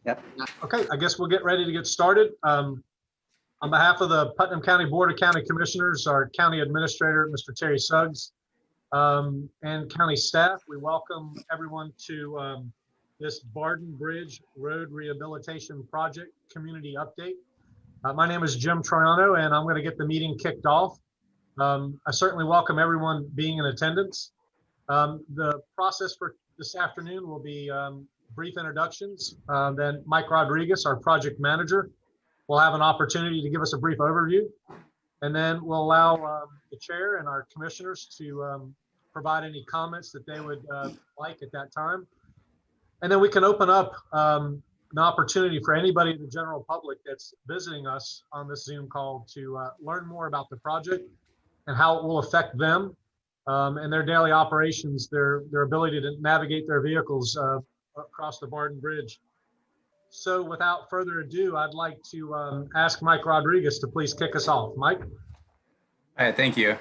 Yep. Okay, I guess we'll get ready to get started. On behalf of the Putnam County Board of County Commissioners, our County Administrator, Mr. Terry Suggs, and county staff, we welcome everyone to this Bardin Bridge Road Rehabilitation Project Community Update. My name is Jim Troiano, and I'm going to get the meeting kicked off. I certainly welcome everyone being in attendance. The process for this afternoon will be brief introductions. Then Mike Rodriguez, our project manager, will have an opportunity to give us a brief overview. And then we'll allow the chair and our commissioners to provide any comments that they would like at that time. And then we can open up an opportunity for anybody in the general public that's visiting us on this Zoom call to learn more about the project and how it will affect them and their daily operations, their ability to navigate their vehicles across the Bardin Bridge. So without further ado, I'd like to ask Mike Rodriguez to please kick us off. Mike? All right, thank you.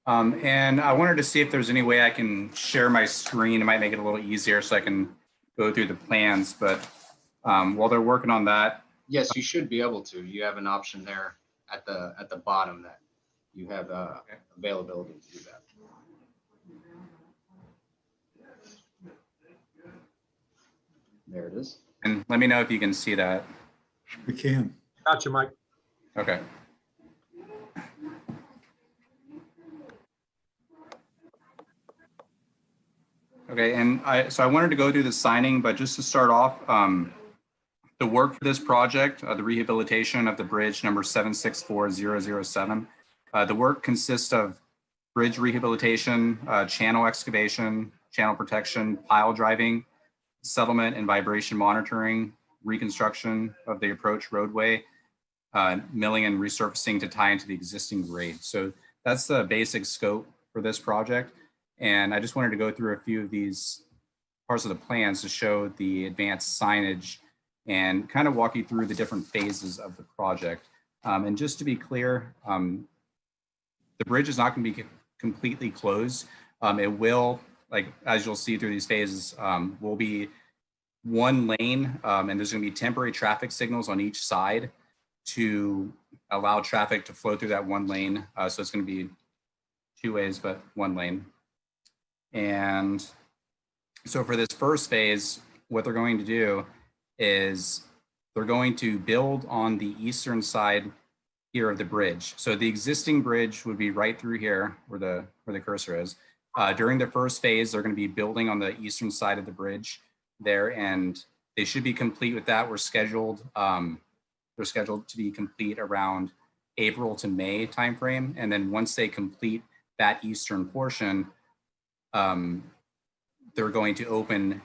And I wanted to see if there's any way I can share my screen. It might make it a little easier so I can go through the plans, but while they're working on that. Yes, you should be able to. You have an option there at the bottom that you have availability to do that. There it is. And let me know if you can see that. We can. Gotcha, Mike. Okay. Okay, and so I wanted to go through the signing, but just to start off, the work for this project, the rehabilitation of the bridge number 764007, the work consists of bridge rehabilitation, channel excavation, channel protection, pile driving, settlement and vibration monitoring, reconstruction of the approach roadway, milling and resurfacing to tie into the existing grade. So that's the basic scope for this project. And I just wanted to go through a few of these parts of the plans to show the advanced signage and kind of walk you through the different phases of the project. And just to be clear, the bridge is not going to be completely closed. It will, like, as you'll see through these phases, will be one lane, and there's going to be temporary traffic signals on each side to allow traffic to flow through that one lane. So it's going to be two ways, but one lane. And so for this first phase, what they're going to do is they're going to build on the eastern side here of the bridge. So the existing bridge would be right through here where the cursor is. During the first phase, they're going to be building on the eastern side of the bridge there, and they should be complete with that. They're scheduled to be complete around April to May timeframe. And then once they complete that eastern portion, they're going to open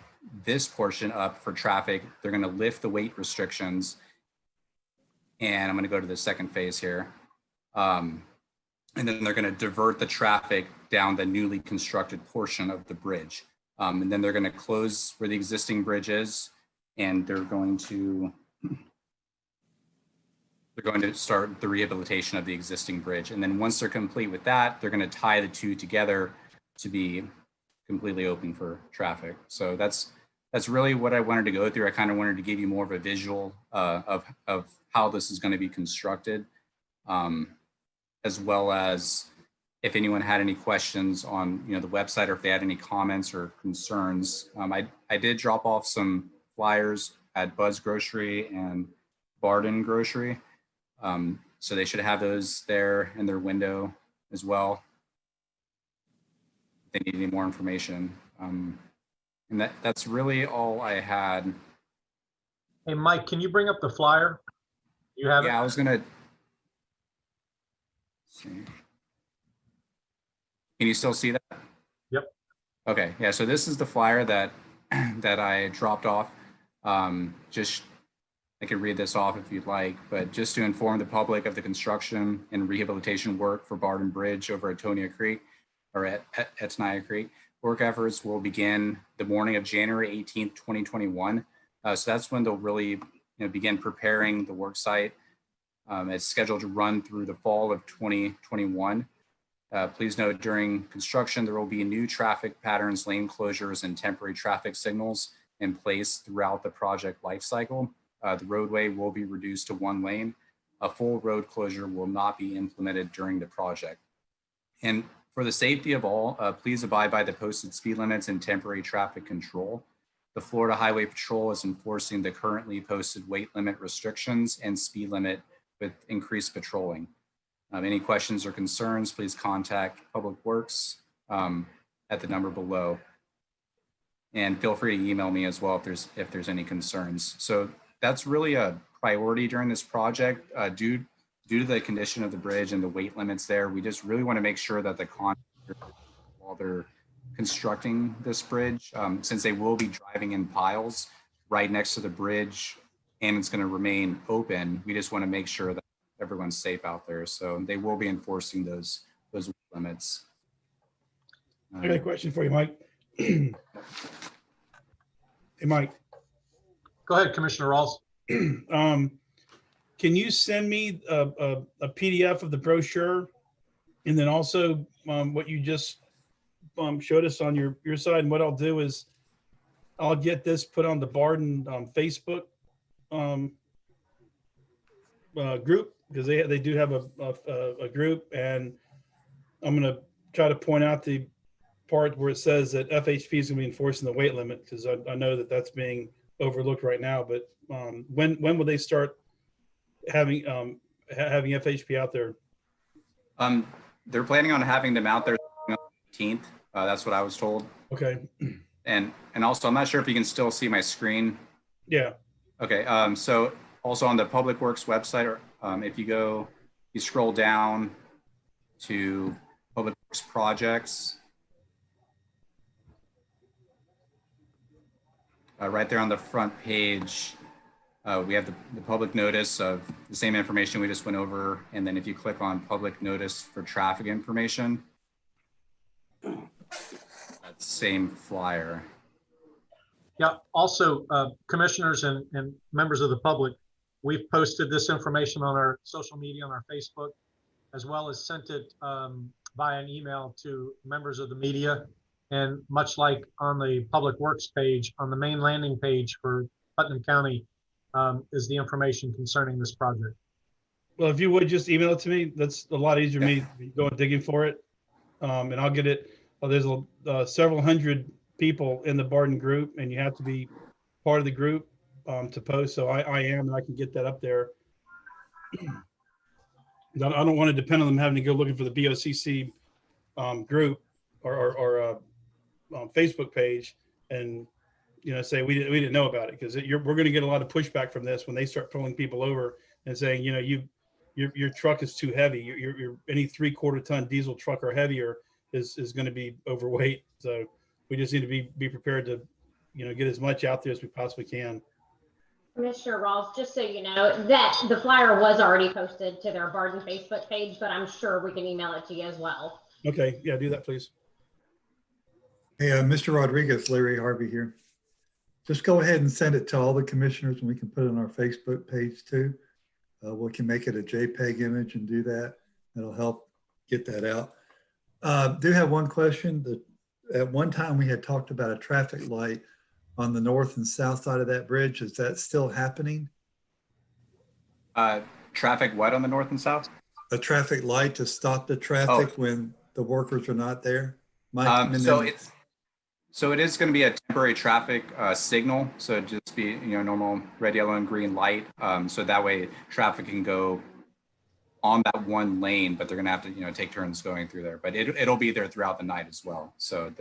this portion up for traffic. They're going to lift the weight restrictions. And I'm going to go to the second phase here. And then they're going to divert the traffic down the newly constructed portion of the bridge. And then they're going to close where the existing bridge is, and they're going to start the rehabilitation of the existing bridge. And then once they're complete with that, they're going to tie the two together to be completely open for traffic. So that's really what I wanted to go through. I kind of wanted to give you more of a visual of how this is going to be constructed, as well as if anyone had any questions on the website, or if they had any comments or concerns. I did drop off some flyers at Buzz Grocery and Bardin Grocery. So they should have those there in their window as well. If they need any more information. And that's really all I had. Hey, Mike, can you bring up the flyer? You have it? Yeah, I was gonna see. Can you still see that? Yep. Okay, yeah, so this is the flyer that I dropped off. Just, I could read this off if you'd like, but just to inform the public of the construction and rehabilitation work for Bardin Bridge over at Tonia Creek, or at Tenaya Creek. Work efforts will begin the morning of January 18th, 2021. So that's when they'll really begin preparing the work site. It's scheduled to run through the fall of 2021. Please note, during construction, there will be new traffic patterns, lane closures, and temporary traffic signals in place throughout the project life cycle. The roadway will be reduced to 1 lane. A full road closure will not be implemented during the project. And for the safety of all, please abide by the posted speed limits and temporary traffic control. The Florida Highway Patrol is enforcing the currently posted weight limit restrictions and speed limit with increased patrolling. Any questions or concerns, please contact Public Works at the number below. And feel free to email me as well if there's any concerns. So that's really a priority during this project due to the condition of the bridge and the weight limits there. We just really want to make sure that the contractor, while they're constructing this bridge, since they will be driving in piles right next to the bridge and it's going to remain open, we just want to make sure that everyone's safe out there. So they will be enforcing those weight limits. I got a question for you, Mike. Hey, Mike. Go ahead, Commissioner Rawls. Can you send me a PDF of the brochure, and then also what you just showed us on your side? And what I'll do is I'll get this put on the Bardin Facebook group, because they do have a group, and I'm going to try to point out the part where it says that FHP is going to be enforcing the weight limit, because I know that that's being overlooked right now. But when will they start having FHP out there? They're planning on having them out there on the 18th. That's what I was told. Okay. And also, I'm not sure if you can still see my screen. Yeah. Okay. So also on the Public Works website, if you scroll down to Public Works projects, right there on the front page, we have the public notice of the same information we just went over. And then if you click on public notice for traffic information, that same flyer. Yeah, also, commissioners and members of the public, we've posted this information on our social media, on our Facebook, as well as sent it via an email to members of the media. And much like on the Public Works page, on the main landing page for Putnam County is the information concerning this project. Well, if you would just email it to me, that's a lot easier for me to go digging for it. And I'll get it. Well, there's several hundred people in the Bardin group, and you have to be part of the group to post. So I am, and I can get that up there. I don't want to depend on them having to go looking for the BOCC group or Facebook page and say we didn't know about it, because we're going to get a lot of pushback from this when they start pulling people over and saying your truck is too heavy. Your any 3/4 ton diesel truck or heavier is going to be overweight. So we just need to be prepared to get as much out there as we possibly can. Commissioner Rawls, just so you know, that the flyer was already posted to their Bardin Facebook page, but I'm sure we can email it to you as well. Okay, yeah, do that, please. Hey, Mr. Rodriguez, Larry Harvey here. Just go ahead and send it to all the commissioners, and we can put it on our Facebook page too. We can make it a JPEG image and do that. That'll help get that out. Do have one question. That at one time we had talked about a traffic light on the north and south side of that bridge. Is that still happening? Traffic what on the north and south? A traffic light to stop the traffic when the workers are not there? So it is going to be a temporary traffic signal. So it'd just be normal red, yellow, and green light. So that way traffic can go on that one lane, but they're going to have to take turns going through there. But it'll be there throughout the night as well. So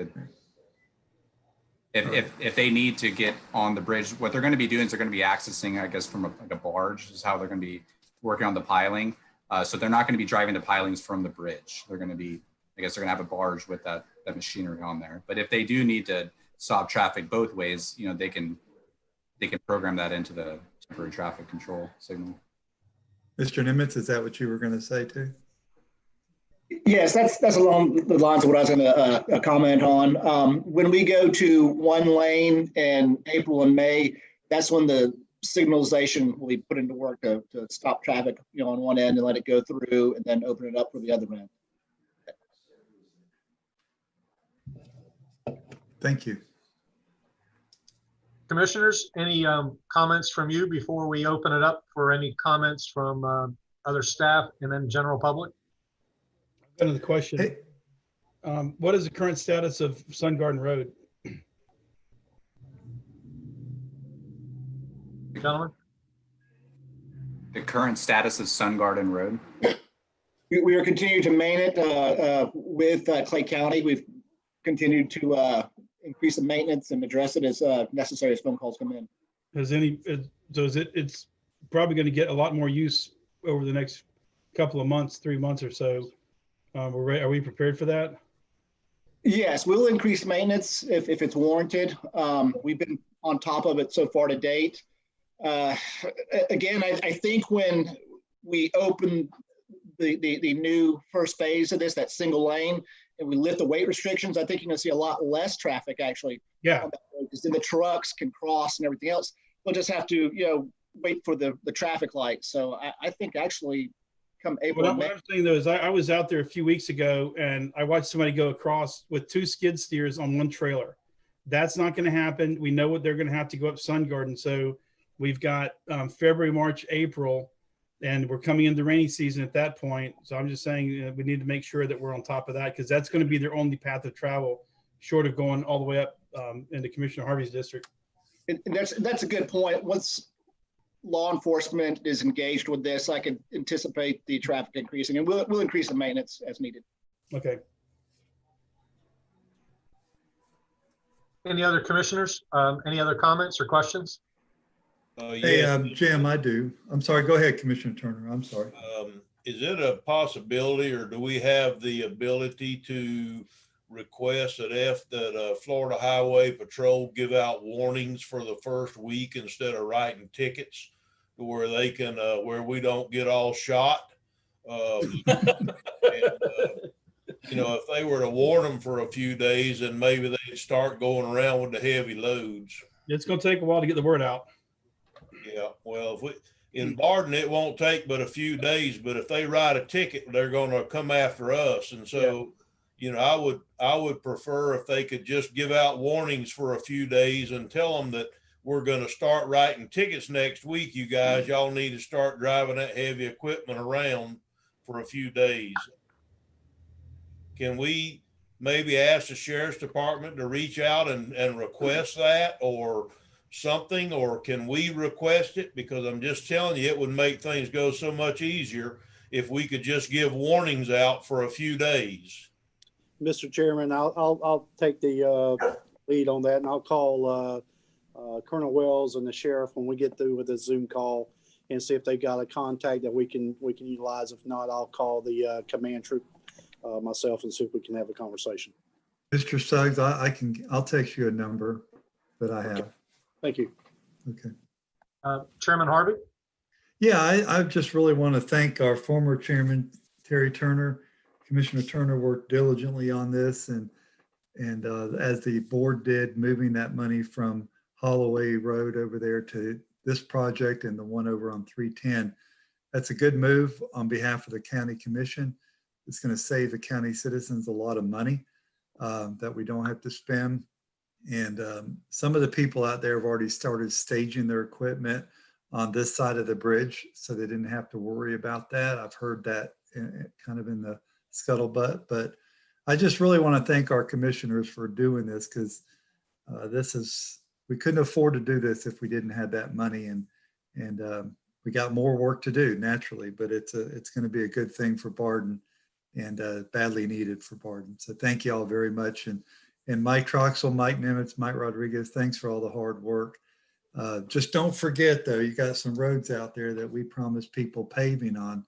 if they need to get on the bridge, what they're going to be doing is they're going to be accessing, I guess, from a barge is how they're going to be working on the piling. So they're not going to be driving the pilings from the bridge. They're going to be, I guess they're going to have a barge with that machinery on there. But if they do need to stop traffic both ways, they can program that into the temporary traffic control signal. Mr. Nimitz, is that what you were going to say too? Yes, that's along the lines of what I was going to comment on. When we go to one lane in April and May, that's when the signalization will be put into work to stop traffic on one end and let it go through, and then open it up for the other end. Thank you. Commissioners, any comments from you before we open it up for any comments from other staff and then general public? Another question. Hey, What is the current status of Sun Garden Road? Gentlemen? The current status of Sun Garden Road. We are continuing to main it with Clay County. We've continued to increase the maintenance and address it as necessary as phone calls come in. It's probably going to get a lot more use over the next couple of months, 3 months or so. Are we prepared for that? Yes, we'll increase maintenance if it's warranted. We've been on top of it so far to date. Again, I think when we open the new first phase of this, that single lane, and we lift the weight restrictions, I think you're going to see a lot less traffic actually. Yeah. Because then the trucks can cross and everything else. They'll just have to, wait for the traffic light. So I think actually come April. What I'm saying though is I was out there a few weeks ago and I watched somebody go across with 2 skid steers on one trailer. That's not going to happen. We know what they're going to have to go up Sun Garden. So we've got February, March, April, and we're coming into rainy season at that point. So I'm just saying we need to make sure that we're on top of that because that's going to be their only path of travel short of going all the way up into Commissioner Harvey's district. And that's a good point. Once law enforcement is engaged with this, I can anticipate the traffic increasing, and we'll increase the maintenance as needed. Okay. Any other commissioners? Any other comments or questions? Hey, Jim, I do. I'm sorry. Go ahead, Commissioner Turner. I'm sorry. Is it a possibility, or do we have the ability to request that Florida Highway Patrol give out warnings for the first week instead of writing tickets, to where they can, where we don't get all shot? If they were to warn them for a few days, and maybe they'd start going around with the heavy loads. It's going to take a while to get the word out. Yeah, well, in Bardin, it won't take but a few days, but if they write a ticket, they're going to come after us. And so, I would prefer if they could just give out warnings for a few days and tell them that we're going to start writing tickets next week. You guys, y'all need to start driving that heavy equipment around for a few days. Can we maybe ask the Sheriff's Department to reach out and request that or something, or can we request it? Because I'm just telling you, it would make things go so much easier if we could just give warnings out for a few days. Mr. Chairman, I'll take the lead on that, and I'll call Colonel Wells and the sheriff when we get through with the Zoom call and see if they've got a contact that we can utilize. If not, I'll call the command troop myself and see if we can have a conversation. Mr. Suggs, I'll text you a number that I have. Okay. Thank you. Okay. Chairman Harvey? Yeah, I just really want to thank our former chairman, Terry Turner. Commissioner Turner worked diligently on this, and as the board did, moving that money from Holloway Road over there to this project and the one over on 310. That's a good move on behalf of the county commission. It's going to save the county citizens a lot of money that we don't have to spend. And some of the people out there have already started staging their equipment on this side of the bridge, so they didn't have to worry about that. I've heard that kind of in the scuttlebutt, but I just really want to thank our commissioners for doing this, because we couldn't afford to do this if we didn't have that money, and we got more work to do naturally, but it's going to be a good thing for Bardin and badly needed for Bardin. So thank you all very much. And Mike Troxel, Mike Nimitz, Mike Rodriguez, thanks for all the hard work. Just don't forget though, you got some roads out there that we promised people paving on,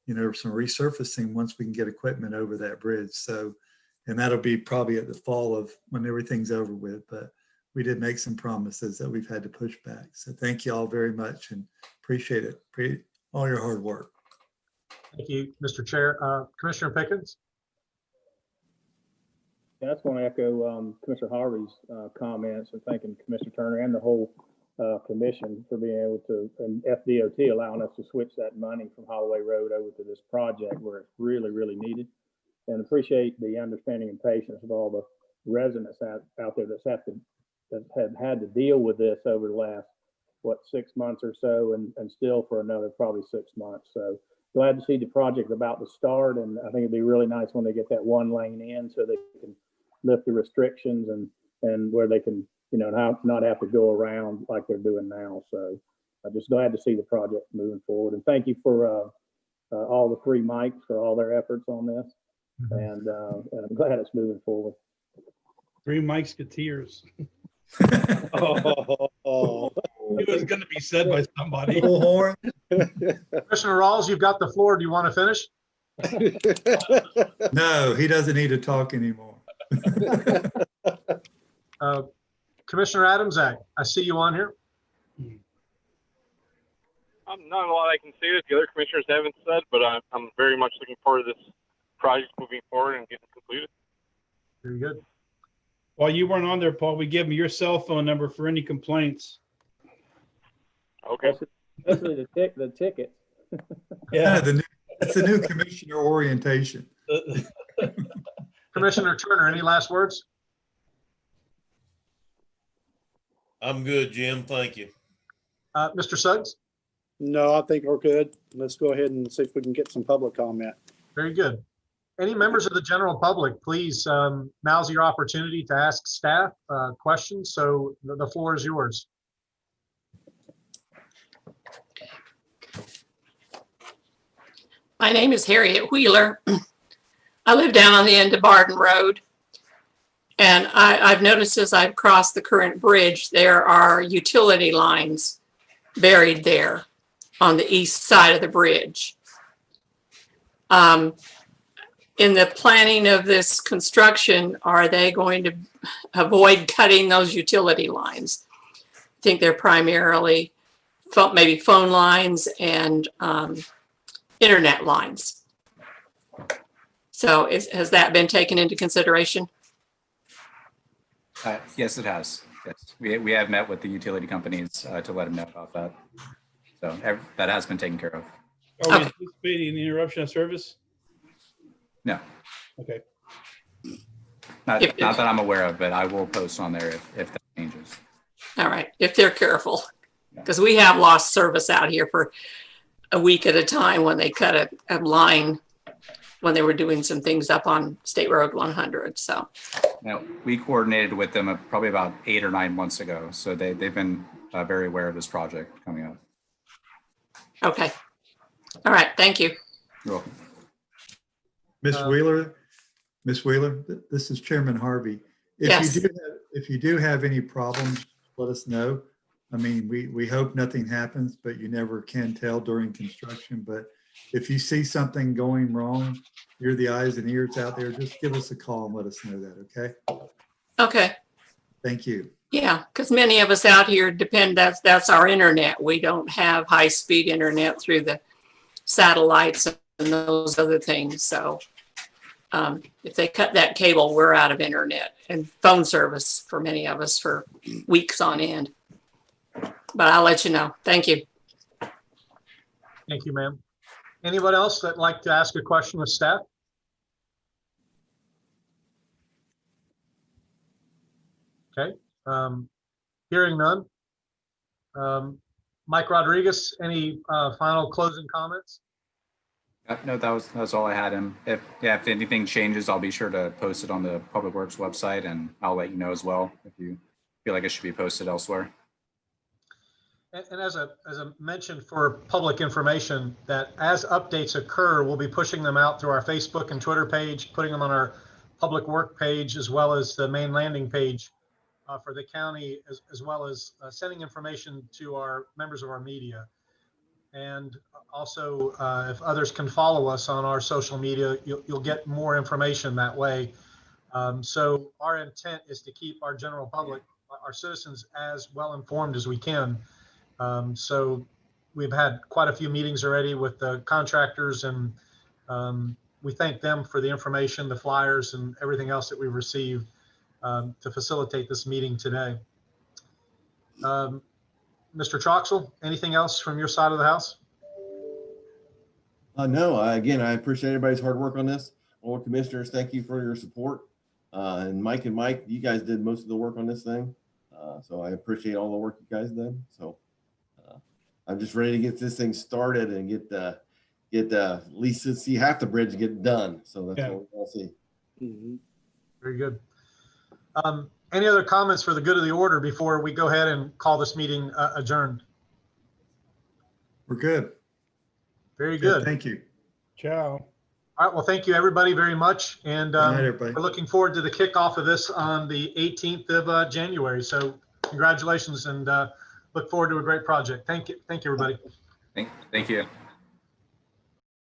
some resurfacing once we can get equipment over that bridge. So, and that'll be probably at the fall of when everything's over with, but we did make some promises that we've had to push back. So thank you all very much and appreciate it. All your hard work. Thank you, Mr. Chair. Commissioner Pickens? Yeah, I just want to echo Commissioner Harvey's comments and thanking Commissioner Turner and the whole commission for being able to, and FDOT allowing us to switch that money from Holloway Road over to this project where it's really, really needed. And appreciate the understanding and patience of all the residents out there that's have to that have had to deal with this over the last, 6 months or so, and still for another probably 6 months. So glad to see the project about to start, and I think it'd be really nice when they get that one lane in so they can lift the restrictions and where they can, not have to go around like they're doing now. So I'm just glad to see the project moving forward. And thank you for all the 3 Mikes for all their efforts on this. And I'm glad it's moving forward. 3 Mike's-keteers. Oh. It was going to be said by somebody. Bullhorn. Commissioner Rawls, you've got the floor. Do you want to finish? No, he doesn't need to talk anymore. Commissioner Adams, I see you on here. Not a lot I can say that the other commissioners haven't said, but I'm very much looking forward to this project moving forward and getting completed. Very good. While you weren't on there, Paul, we gave him your cell phone number for any complaints. Okay. Especially the ticket. Yeah. That's the new commissioner orientation. Commissioner Turner, any last words? I'm good, Jim. Thank you. Mr. Suggs? No, I think we're good. Let's go ahead and see if we can get some public comment. Very good. Any members of the general public, please, now's your opportunity to ask staff questions. So the floor is yours. My name is Harriet Wheeler. I live down on the end of Bardin Road. And I've noticed as I've crossed the current bridge, there are utility lines buried there on the east side of the bridge. In the planning of this construction, are they going to avoid cutting those utility lines? I think they're primarily maybe phone lines and internet lines. So has that been taken into consideration? Yes, it has. Yes, we have met with the utility companies to let them know about that. So that has been taken care of. Are we anticipating an interruption of service? No. Okay. Not that I'm aware of, but I will post on there if that changes. All right, if they're careful, because we have lost service out here for a week at a time when they cut a line when they were doing some things up on State Road 100. So now we coordinated with them probably about 8 or 9 months ago. So they've been very aware of this project coming up. Okay. All right. Thank you. You're welcome. Miss Wheeler, this is Chairman Harvey. If you do have any problems, let us know. I mean, we hope nothing happens, but you never can tell during construction. But if you see something going wrong, you're the eyes and ears out there, just give us a call and let us know that, okay? Okay. Thank you. Yeah, because many of us out here depend, that's our internet. We don't have high-speed internet through the satellites and those other things. So if they cut that cable, we're out of internet and phone service for many of us for weeks on end. But I'll let you know. Thank you. Thank you, ma'am. Anyone else that'd like to ask a question of staff? Okay. Hearing none. Mike Rodriguez, any final closing comments? No, that was all I had. And if anything changes, I'll be sure to post it on the Public Works website, and I'll let you know as well if you feel like it should be posted elsewhere. And as a mention for public information, that as updates occur, we'll be pushing them out through our Facebook and Twitter page, putting them on our public work page, as well as the main landing page for the county, as well as sending information to our members of our media. And also, if others can follow us on our social media, you'll get more information that way. So our intent is to keep our general public, our citizens, as well informed as we can. So we've had quite a few meetings already with the contractors, and we thank them for the information, the flyers, and everything else that we've received to facilitate this meeting today. Mr. Troxel, anything else from your side of the house? No, again, I appreciate everybody's hard work on this. All the commissioners, thank you for your support. And Mike, you guys did most of the work on this thing. So I appreciate all the work you guys done. So I'm just ready to get this thing started and get at least to see half the bridge get done. So that's what we'll see. Very good. Any other comments for the good of the order before we go ahead and call this meeting adjourned? We're good. Very good. Thank you. Ciao. All right. Well, thank you everybody very much. And Good night, everybody. we're looking forward to the kickoff of this on the 18th of January. So congratulations and look forward to a great project. Thank you. Thank you, everybody. Thank you.